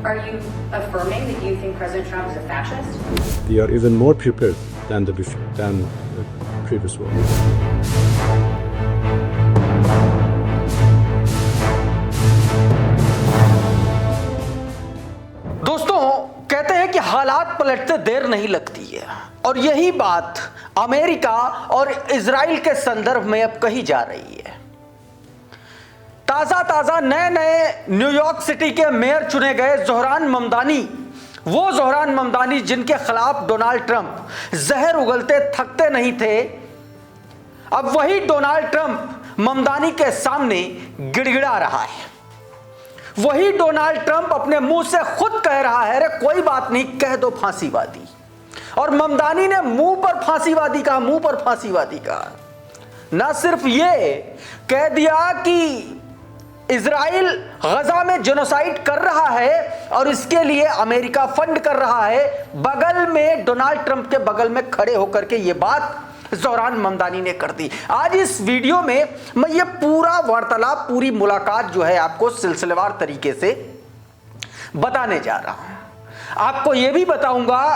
Are you affirming that you think President Trump is a fascist? We are even more prepared than the previous war. दोस्तों, कहते हैं कि हालात पलटते देर नहीं लगती है, और यही बात अमेरिका और इजराइल के संदर्भ में अब कही जा रही है। ताजा नए न्यूयॉर्क सिटी के मेयर चुने गए ज़ोहरान ममदानी, वो ज़ोहरान ममदानी जिनके खिलाफ डोनाल्ड ट्रंप जहर उगलते थकते नहीं थे, अब वही डोनाल्ड ट्रंप ममदानी के सामने गिड़गिड़ा रहा है। वही डोनाल्ड ट्रंप अपने मुंह से खुद कह रहा है, अरे कोई बात नहीं, कह दो फांसीवादी। और ममदानी ने मुंह पर फांसीवादी कहा। ना सिर्फ ये कह दिया कि इजराइल गजा में जेनोसाइड कर रहा है और इसके लिए अमेरिका फंड कर रहा है, बगल में डोनाल्ड ट्रंप के बगल में खड़े होकर के ये बात ज़ोहरान ममदानी ने कर दी। आज इस वीडियो में मैं ये पूरा वार्तालाप, पूरी मुलाकात जो है आपको सिलसिलेवार तरीके से बताने जा रहा हूं। आपको यह भी बताऊंगा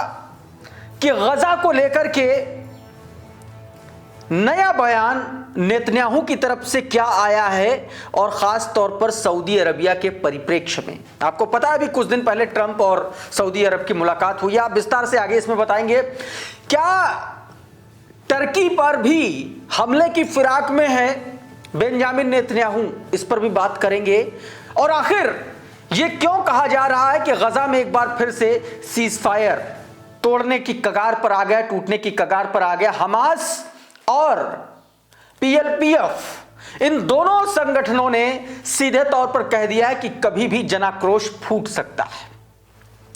कि गजा को लेकर के नया बयान नेतन्याहू की तरफ से क्या आया है, और खास तौर पर सऊदी अरबिया के परिप्रेक्ष्य में। आपको पता है अभी कुछ दिन पहले ट्रंप और सऊदी अरब की मुलाकात हुई, आप विस्तार से आगे इसमें बताएंगे। क्या टर्की पर भी हमले की फिराक में है बेंजामिन नेतन्याहू, इस पर भी बात करेंगे। और आखिर यह क्यों कहा जा रहा है कि गजा में एक बार फिर से सीज फायर तोड़ने की कगार पर आ गया, टूटने की कगार पर आ गया। हमास और पीएलपीएफ, इन दोनों संगठनों ने सीधे तौर पर कह दिया है कि कभी भी जनाक्रोश फूट सकता है।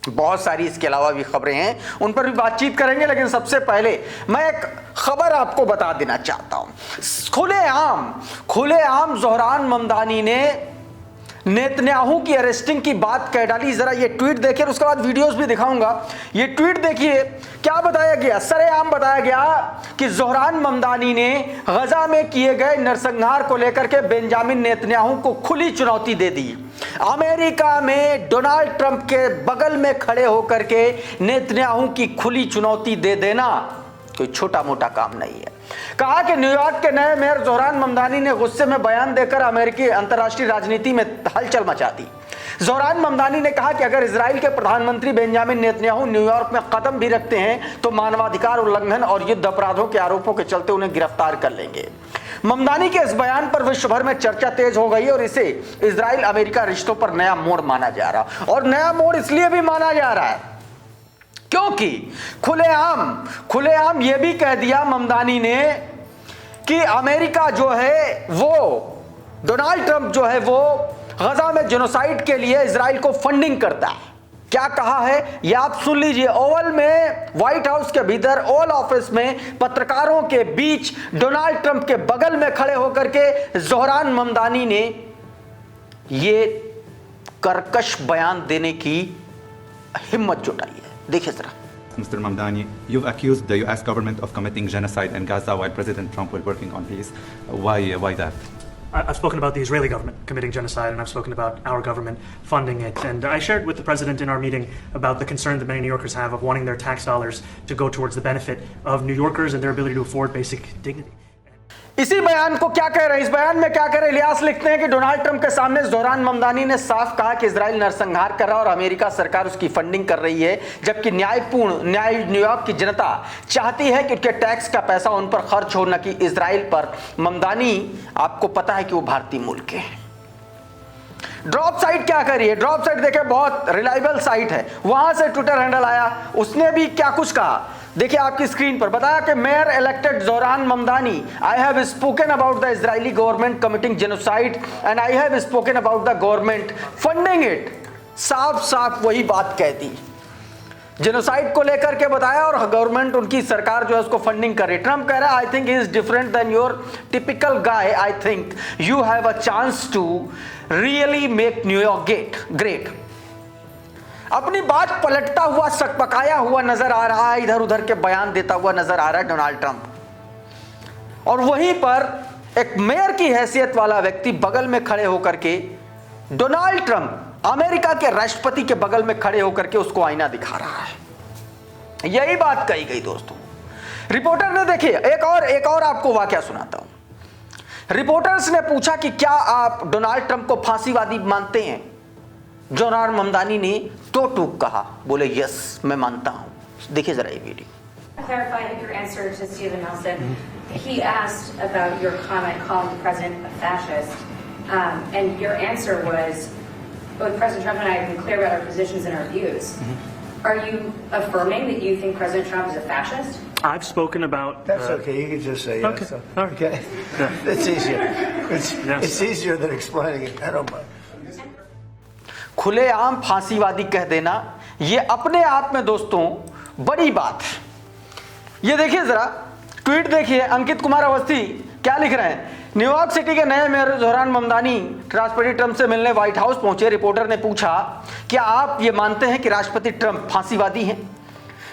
बहुत सारी इसके अलावा भी खबरें हैं, उन पर भी बातचीत करेंगे, लेकिन सबसे पहले मैं एक खबर आपको बता देना चाहता हूं। खुलेआम ज़ोहरान ममदानी ने नेतन्याहू की अरेस्टिंग की बात कह डाली। जरा ये ट्वीट देखिए, उसके बाद वीडियोस भी दिखाऊंगा। ये ट्वीट देखिए, क्या बताया गया, सरेआम बताया गया कि ज़ोहरान ममदानी ने गजा में किए गए नरसंहार को लेकर के बेंजामिन नेतन्याहू को खुली चुनौती दे दी। अमेरिका में डोनाल्ड ट्रंप के बगल में खड़े होकर के नेतन्याहू की खुली चुनौती दे देना कोई छोटा मोटा काम नहीं है। कहा कि न्यूयॉर्क के नए मेयर ज़ोहरान ममदानी ने गुस्से में बयान देकर अमेरिकी अंतर्राष्ट्रीय राजनीति में हलचल मचा दी। ज़ोहरान ममदानी ने कहा कि अगर इजराइल के प्रधानमंत्री बेंजामिन नेतन्याहू न्यूयॉर्क में कदम भी रखते हैं तो मानवाधिकार उल्लंघन और युद्ध अपराधों के आरोपों के चलते उन्हें गिरफ्तार कर लेंगे। ममदानी के इस बयान पर विश्व भर में चर्चा तेज हो गई और इसे इजराइल अमेरिका रिश्तों पर नया मोड़ माना जा रहा, और नया मोड़ इसलिए भी माना जा रहा है क्योंकि खुलेआम यह भी कह दिया ममदानी ने कि अमेरिका जो है वो, डोनाल्ड ट्रंप जो है वो गजा में जेनोसाइड के लिए इजराइल को फंडिंग करता है। क्या कहा है ये आप सुन लीजिए। ओवल में, व्हाइट हाउस के भीतर ओवल ऑफिस में पत्रकारों के बीच डोनाल्ड ट्रंप के बगल में खड़े होकर के ज़ोहरान ममदानी ने ये कर्कश बयान देने की हिम्मत जुटाई है। देखिए जरा। Mr. Mamdani, you've accused the U.S. government of committing genocide in Gaza while President Trump was working on peace. Why that? I've spoken about the Israeli government committing genocide, and I've spoken about our government funding it. And I shared with the president in our meeting about the concern that many New Yorkers have of wanting their tax dollars to go towards the benefit of New Yorkers and their ability to afford basic dignity. इसी बयान को क्या कह रहे हैं, इस बयान में क्या कह रहे हैं, इलियास लिखते हैं कि डोनाल्ड ट्रंप के सामने ज़ोहरान ममदानी ने साफ कहा कि इजराइल नरसंहार कर रहा है और अमेरिका सरकार उसकी फंडिंग कर रही है, जबकि न्यूयॉर्क की जनता चाहती है कि उनके टैक्स का पैसा उन पर खर्च हो, न कि इजराइल पर। ममदानी, आपको पता है कि वो भारतीय मूल के हैं। ड्रॉप साइट क्या कर रही है, ड्रॉप साइट देखे बहुत रिलायबल साइट है, वहां से ट्विटर हैंडल आया, उसने भी क्या कुछ कहा देखिए आपकी स्क्रीन पर। बताया कि mayor elected Zohran Mamdani, I have spoken about the Israeli government committing genocide and I have spoken about the government funding it. साफ वही बात कह दी, जेनोसाइड को लेकर के बताया, और गवर्नमेंट, उनकी सरकार जो है उसको फंडिंग कर रही है। ट्रंप कह रहा है, I think he is different than your typical guy, I think you have a chance to really make New York great. अपनी बात पलटता हुआ, सकपकाया हुआ नजर आ रहा है, इधर उधर के बयान देता हुआ नजर आ रहा है डोनाल्ड ट्रंप। और वहीं पर एक मेयर की हैसियत वाला व्यक्ति बगल में खड़े होकर के डोनाल्ड ट्रंप अमेरिका के राष्ट्रपति के बगल में खड़े होकर के उसको आईना दिखा रहा है। यही बात कही गई दोस्तों। रिपोर्टर ने, देखिए एक और आपको वाकया सुनाता हूं। रिपोर्टर्स ने पूछा कि क्या आप डोनाल्ड ट्रंप को फांसीवादी मानते हैं? जोरान ममदानी ने तो टूक कहा, बोले यस मैं मानता हूं। देखिए जरा ये video. Clarify your answer to Stephen Nelson. He asked about your comment calling the president a fascist, and your answer was, both President Trump and I have been clear about our positions and our views. Are you affirming that you think President Trump is a fascist? I've spoken about. That's okay. You can just say yes. Okay. All right. Okay. It's easier. It's easier than explaining it. I don't mind. खुलेआम फांसीवादी कह देना ये अपने आप में दोस्तों बड़ी बात है। ये देखिए जरा ट्वीट देखिए, अंकित कुमार अवस्थी क्या लिख रहे हैं। न्यूयॉर्क सिटी के नए मेयर जोहरान ममदानी राष्ट्रपति ट्रंप से मिलने व्हाइट हाउस पहुंचे। रिपोर्टर ने पूछा क्या आप ये मानते हैं कि राष्ट्रपति ट्रंप फांसीवादी हैं?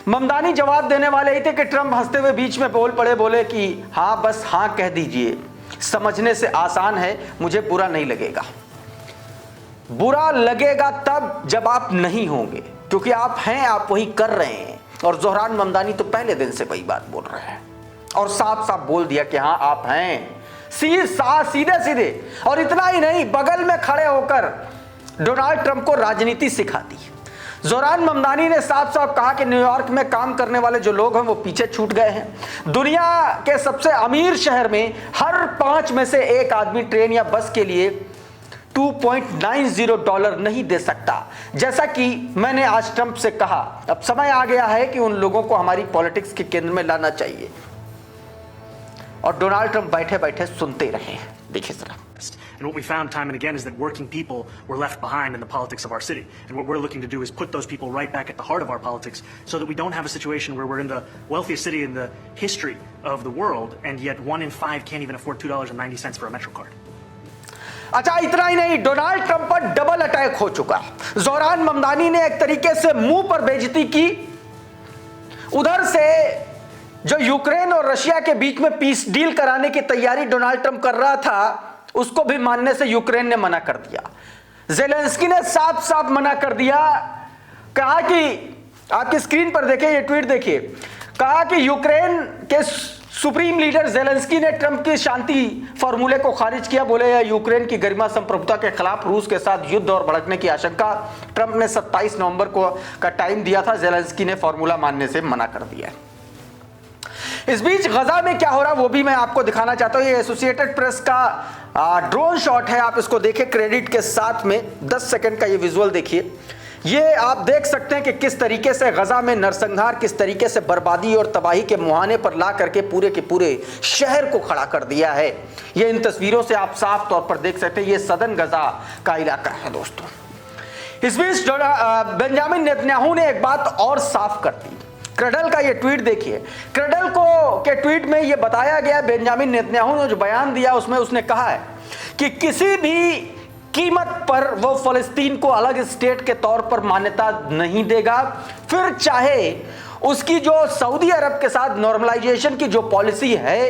ममदानी जवाब देने वाले ही थे कि ट्रंप हंसते हुए बीच में बोल पड़े, बोले कि हाँ बस हाँ कह दीजिए, समझने से आसान है, मुझे बुरा नहीं लगेगा। बुरा लगेगा तब जब आप नहीं होंगे, क्योंकि आप हैं, आप वही कर रहे हैं। और जोहरान ममदानी तो पहले दिन से वही बात बोल रहे हैं और साफ साफ बोल दिया कि हाँ आप हैं, सीधे सीधे। और इतना ही नहीं, बगल में खड़े होकर डोनाल्ड ट्रंप को राजनीति सिखाती है। जोहरान ममदानी ने साफ साफ कहा कि न्यूयॉर्क में काम करने वाले जो लोग हैं वो पीछे छूट गए हैं। दुनिया के सबसे अमीर शहर में हर 5 में से 1 आदमी ट्रेन या बस के लिए $2.90 नहीं दे सकता। जैसा कि मैंने आज ट्रंप से कहा, अब समय आ गया है कि उन लोगों को हमारी पॉलिटिक्स के केंद्र में लाना चाहिए। और डोनाल्ड ट्रंप बैठे बैठे सुनते रहे। देखिए जरा। And what we found time and again is that working people were left behind in the politics of our city. And what we're looking to do is put those people right back at the heart of our politics so that we don't have a situation where we're in the wealthiest city in the history of the world and yet 1 in 5 can't even afford $2.90 for a Metro card. अच्छा, इतना ही नहीं, Donald Trump पर double attack हो चुका। Zohran Mamdani ने एक तरीके से मुंह पर बेइज्जती की। उधर से जो यूक्रेन और रशिया के बीच में पीस डील कराने की तैयारी डोनाल्ड ट्रंप कर रहा था, उसको भी मानने से यूक्रेन ने मना कर दिया। ज़ेलेंस्की ने साफ साफ मना कर दिया, कहा कि आपकी स्क्रीन पर देखिए, ये ट्वीट देखिए, कहा कि यूक्रेन के सुप्रीम लीडर ज़ेलेंस्की ने ट्रंप की शांति फॉर्मूले को खारिज किया। बोले यह यूक्रेन की गरिमा संप्रभुता के खिलाफ रूस के साथ युद्ध और भड़कने की आशंका। ट्रंप ने 27 नवंबर को का टाइम दिया था, ज़ेलेंस्की ने फॉर्मूला मानने से मना कर दिया। इस बीच गजा में क्या हो रहा वो भी मैं आपको दिखाना चाहता हूं। ये एसोसिएटेड प्रेस का ड्रोन शॉट है, आप इसको देखिए क्रेडिट के साथ में। 10 सेकंड का ये विजुअल देखिए। ये आप देख सकते हैं कि किस तरीके से गजा में नरसंहार, किस तरीके से बर्बादी और तबाही के मुहाने पर ला करके पूरे के पूरे शहर को खड़ा कर दिया है। ये इन तस्वीरों से आप साफ तौर पर देख सकते हैं, ये सदन गजा का इलाका है दोस्तों। इस बीच बेंजामिन नेतन्याहू ने एक बात और साफ कर दी। क्रडल का ये ट्वीट देखिए। क्रडल को के ट्वीट में ये बताया गया, बेंजामिन नेतन्याहू ने जो बयान दिया उसमें उसने कहा है कि किसी भी कीमत पर वो फलस्तीन को अलग स्टेट के तौर पर मान्यता नहीं देगा, फिर चाहे उसकी जो सऊदी अरब के साथ नॉर्मलाइजेशन की जो पॉलिसी है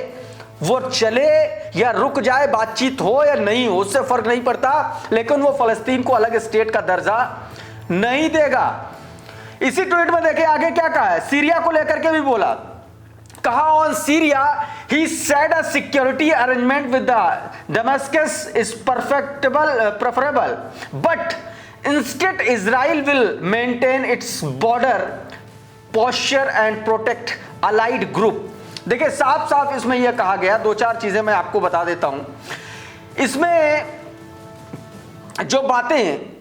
वो चले या रुक जाए, बातचीत हो या नहीं हो, उससे फर्क नहीं पड़ता, लेकिन वो फलस्तीन को अलग स्टेट का दर्जा नहीं देगा। इसी ट्वीट में देखिए आगे क्या कहा है। सीरिया को लेकर के भी बोला, कहा on Syria he said a security arrangement with the Damascus is preferable but instead Israel will maintain its border posture and protect allied group. देखिए साफ साफ इसमें यह कहा गया, 2-4 चीजें मैं आपको बता देता हूं। इसमें जो बातें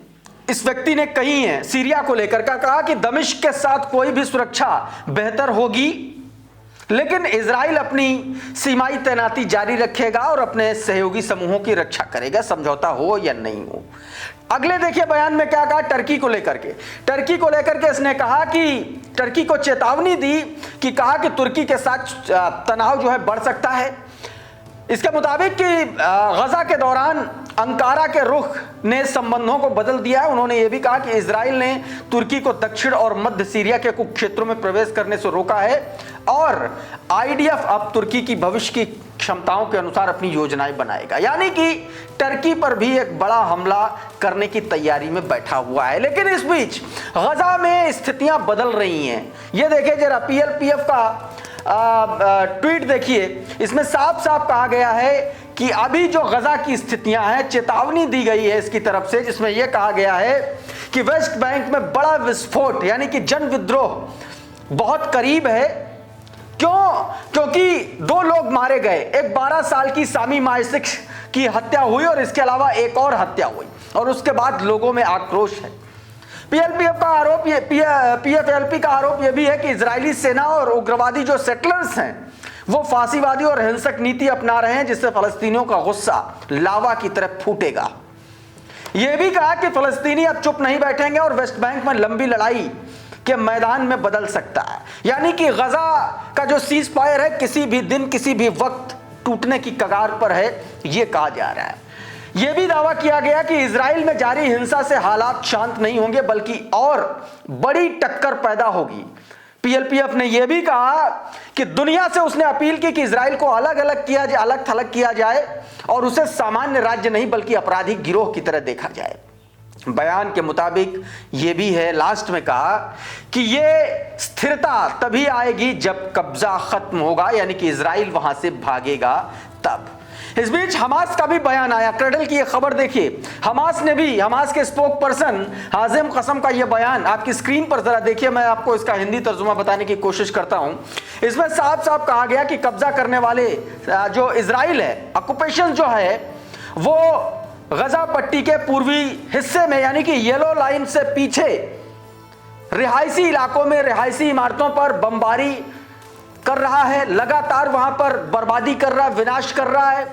इस व्यक्ति ने कही हैं सीरिया को लेकर का, कहा कि दमिश्क के साथ कोई भी सुरक्षा बेहतर होगी, लेकिन इजराइल अपनी सीमाई तैनाती जारी रखेगा और अपने सहयोगी समूहों की रक्षा करेगा, समझौता हो या नहीं हो। अगले देखिए बयान में क्या कहा टर्की को लेकर के। टर्की को लेकर के इसने कहा कि टर्की को चेतावनी दी कि कहा कि तुर्की के साथ तनाव जो है बढ़ सकता है। इसके मुताबिक कि गजा के दौरान अंकारा के रुख ने संबंधों को बदल दिया है। उन्होंने यह भी कहा कि इजराइल ने तुर्की को दक्षिण और मध्य सीरिया के कुछ क्षेत्रों में प्रवेश करने से रोका है और आईडीएफ अब तुर्की की भविष्य की क्षमताओं के अनुसार अपनी योजनाएं बनाएगा। यानी कि टर्की पर भी एक बड़ा हमला करने की तैयारी में बैठा हुआ है। लेकिन इस बीच गजा में स्थितियां बदल रही हैं। ये देखिए जरा PLPF का ट्वीट देखिए, इसमें साफ साफ कहा गया है कि अभी जो गजा की स्थितियां हैं, चेतावनी दी गई है इसकी तरफ से, जिसमें यह कहा गया है कि वेस्ट बैंक में बड़ा विस्फोट यानी कि जन विद्रोह बहुत करीब है। क्यों? क्योंकि 2 लोग मारे गए, एक 12 साल की सामी माइसिक की हत्या हुई और इसके अलावा एक और हत्या हुई, और उसके बाद लोगों में आक्रोश है। PLPF का आरोप, PFLP का आरोप यह भी है कि इजरायली सेना और उग्रवादी जो सेटलर्स हैं वो फांसीवादी और हिंसक नीति अपना रहे हैं, जिससे फलस्तीनियों का गुस्सा लावा की तरह फूटेगा। यह भी कहा कि फलस्तीनी अब चुप नहीं बैठेंगे और वेस्ट बैंक में लंबी लड़ाई के मैदान में बदल सकता है। यानी कि गजा का जो सीज फायर है किसी भी दिन किसी भी वक्त टूटने की कगार पर है, यह कहा जा रहा है। यह भी दावा किया गया कि इजराइल में जारी हिंसा से हालात शांत नहीं होंगे बल्कि और बड़ी टक्कर पैदा होगी। PLPF ने यह भी कहा कि दुनिया से उसने अपील की कि इजराइल को अलग थलग किया जाए और उसे सामान्य राज्य नहीं बल्कि आपराधिक गिरोह की तरह देखा जाए। बयान के मुताबिक यह भी है, लास्ट में कहा कि यह स्थिरता तभी आएगी जब कब्जा खत्म होगा, यानी कि इजराइल वहां से भागेगा तब। इस बीच हमास का भी बयान आया। क्रैडल की यह खबर देखिए, हमास के स्पोक पर्सन हाजिम कसम का यह बयान आपकी स्क्रीन पर जरा देखिए, मैं आपको इसका हिंदी तर्जुमा बताने की कोशिश करता हूं। इसमें साफ साफ कहा गया कि कब्जा करने वाले जो इजराइल है, ऑक्युपेशन जो है वो गजा पट्टी के पूर्वी हिस्से में यानी कि येलो लाइन से पीछे रिहायशी इलाकों में रिहायशी इमारतों पर बमबारी कर रहा है, लगातार वहां पर बर्बादी कर रहा है, विनाश कर रहा है,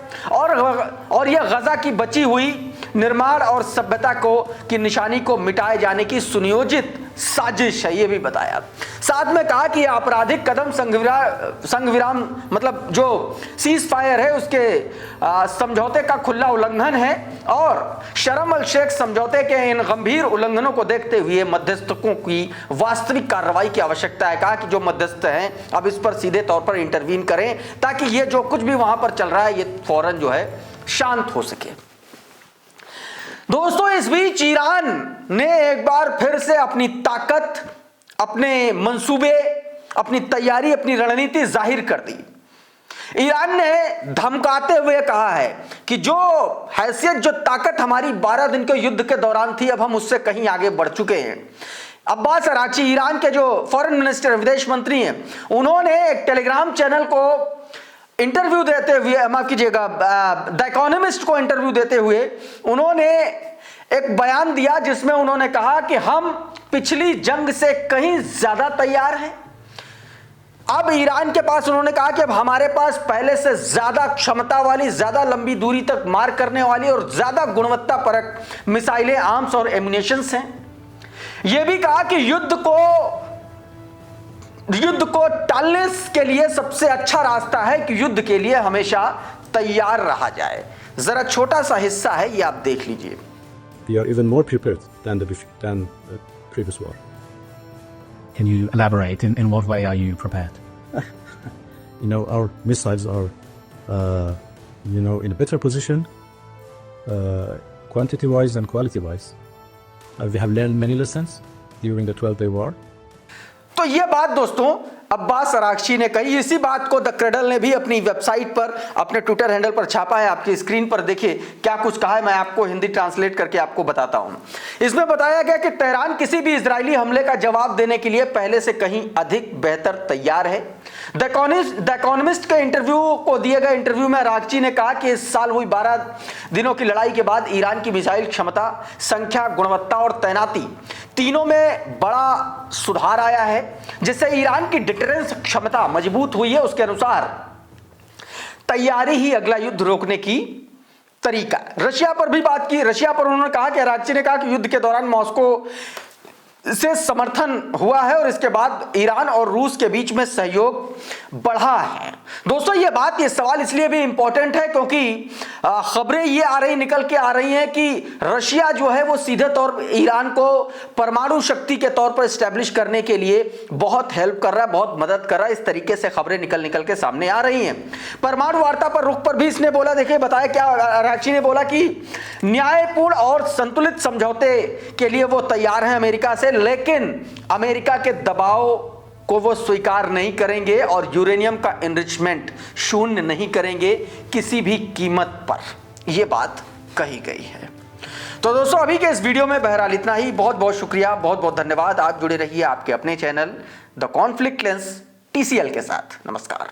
और यह गजा की बची हुई निर्माण और सभ्यता की निशानी को मिटाए जाने की सुनियोजित साजिश है, यह भी बताया। साथ में कहा कि यह आपराधिक कदम संघ विराम मतलब जो सीज फायर है उसके समझौते का खुला उल्लंघन है, और शर्म अल शेख समझौते के इन गंभीर उल्लंघनों को देखते हुए मध्यस्थकों की वास्तविक कार्रवाई की आवश्यकता है। कहा कि जो मध्यस्थ हैं अब इस पर सीधे तौर पर इंटरवीन करें ताकि ये जो कुछ भी वहां पर चल रहा है ये फौरन जो है शांत हो सके। दोस्तों, इस बीच ईरान ने एक बार फिर से अपनी ताकत, अपने मंसूबे, अपनी तैयारी, अपनी रणनीति जाहिर कर दी। ईरान ने धमकाते हुए कहा है कि जो हैसियत, जो ताकत हमारी 12 दिन के युद्ध के दौरान थी, अब हम उससे कहीं आगे बढ़ चुके हैं। अब्बास अराक्ची, ईरान के जो फॉरेन मिनिस्टर, विदेश मंत्री हैं, उन्होंने एक टेलीग्राम चैनल को इंटरव्यू देते हुए, माफ कीजिएगा, द इकोनॉमिस्ट को इंटरव्यू देते हुए उन्होंने एक बयान दिया जिसमें उन्होंने कहा कि हम पिछली जंग से कहीं ज्यादा तैयार हैं। अब ईरान के पास, उन्होंने कहा कि अब हमारे पास पहले से ज्यादा क्षमता वाली, ज्यादा लंबी दूरी तक मार करने वाली और ज्यादा गुणवत्ता परक मिसाइलें, आर्म्स और एमुनिशंस हैं। यह भी कहा कि युद्ध को टालने के लिए सबसे अच्छा रास्ता है कि युद्ध के लिए हमेशा तैयार रहा जाए। जरा छोटा सा हिस्सा है, ये आप देख लीजिए। We are even more prepared than the previous war. Can you elaborate? In what way are you prepared? Our missiles are, in a better position, quantity-wise and quality-wise. We have learned many lessons during the 12-day war. तो ये बात दोस्तों Abbas Araghchi ने कही। इसी बात को the cradle ने भी अपनी वेबसाइट पर, अपने ट्विटर हैंडल पर छापा है। आपकी स्क्रीन पर देखिए क्या कुछ कहा है, मैं आपको हिंदी ट्रांसलेट करके आपको बताता हूं। इसमें बताया गया कि तेहरान किसी भी इजरायली हमले का जवाब देने के लिए पहले से कहीं अधिक बेहतर तैयार है। द इकोनॉमिस्ट के इंटरव्यू को दिए गए इंटरव्यू में अराक्ची ने कहा कि इस साल हुई 12 दिनों की लड़ाई के बाद ईरान की मिसाइल क्षमता, संख्या, गुणवत्ता और तैनाती तीनों में बड़ा सुधार आया है, जिससे ईरान की डिटरेंस क्षमता मजबूत हुई है। उसके अनुसार तैयारी ही अगला युद्ध रोकने की तरीका। रशिया पर भी बात की। रशिया पर उन्होंने कहा कि अराक्ची ने कहा कि युद्ध के दौरान मॉस्को से समर्थन हुआ है और इसके बाद ईरान और रूस के बीच में सहयोग बढ़ा है। दोस्तों ये सवाल इसलिए भी इंपॉर्टेंट है क्योंकि खबरें ये निकल के आ रही हैं कि रशिया जो है वो सीधे तौर पर ईरान को परमाणु शक्ति के तौर पर स्टैब्लिश करने के लिए बहुत हेल्प कर रहा है, बहुत मदद कर रहा है। इस तरीके से खबरें निकल के सामने आ रही हैं। परमाणु वार्ता पर रुख पर भी इसने बोला, देखिए बताया क्या, अरागची ने बोला कि न्यायपूर्ण और संतुलित समझौते के लिए वो तैयार हैं अमेरिका से, लेकिन अमेरिका के दबाव को वो स्वीकार नहीं करेंगे और यूरेनियम का एनरिचमेंट शून्य नहीं करेंगे किसी भी कीमत पर। यह बात कही गई है। तो दोस्तों अभी के इस वीडियो में बहरहाल इतना ही। बहुत बहुत शुक्रिया, बहुत बहुत धन्यवाद। आप जुड़े रहिए आपके अपने channel the conflict lens TCL के साथ। नमस्कार।